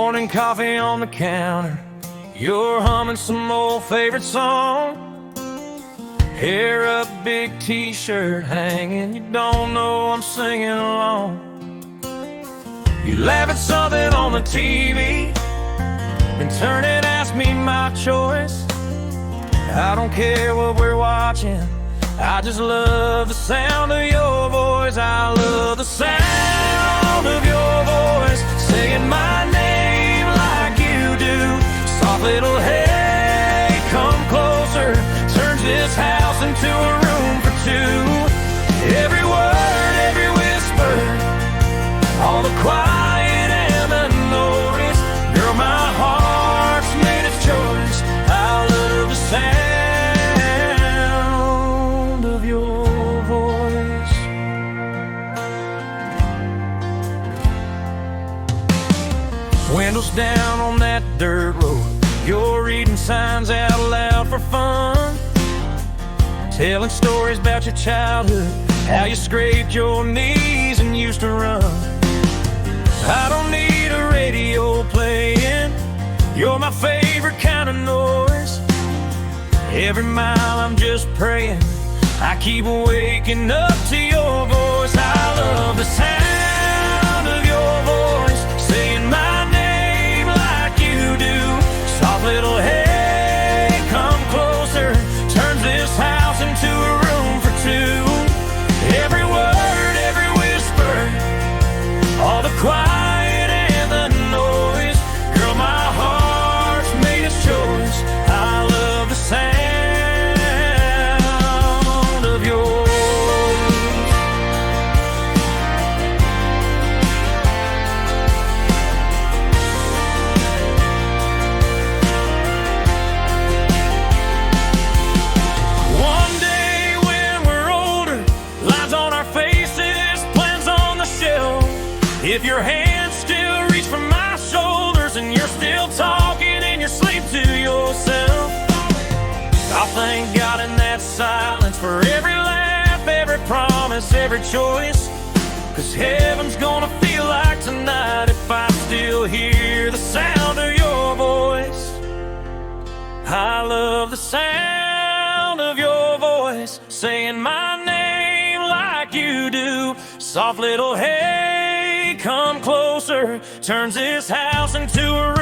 Morning coffee on the counter, you're humming some old favorite song. Hair up, big t-shirt hanging, you don't know I'm singing along. You laugh at something on the TV, then turn and ask me my choice. I don't care what we're watching, I just love the sound of your voice. I love the sound of your voice, saying my name like you do. Soft little hey, come closer, turns this house into a room for two. Every word, every whisper, all the quiet and the noise. Girl, my heart's made its choice. I love the sound of your voice. Windows down on that dirt road, you're reading signs out loud for fun, telling stories about your childhood, how you scraped your knees and used to run. I don't need a radio playing, you're my favorite kind of noise. Every mile I'm just praying, I keep waking up to your voice. I love the sound of your voice, saying my name like you do. Soft little hey, come closer, turns this house into a room for two. Every word, every whisper, all the quiet and the noise. Girl, my heart's made its choice. I love the sound of yours. One day when we're older, lines on our faces, plans on the shelf. If your hands still reach for my shoulders and you're still talking in your sleep to yourself, I'll thank God in that silence for every laugh, every promise, every choice. 'Cause heaven's gonna feel like tonight if I still hear the sound of your voice. I love the sound of your voice, saying my name like you do. Soft little hey, come closer, turns this house into a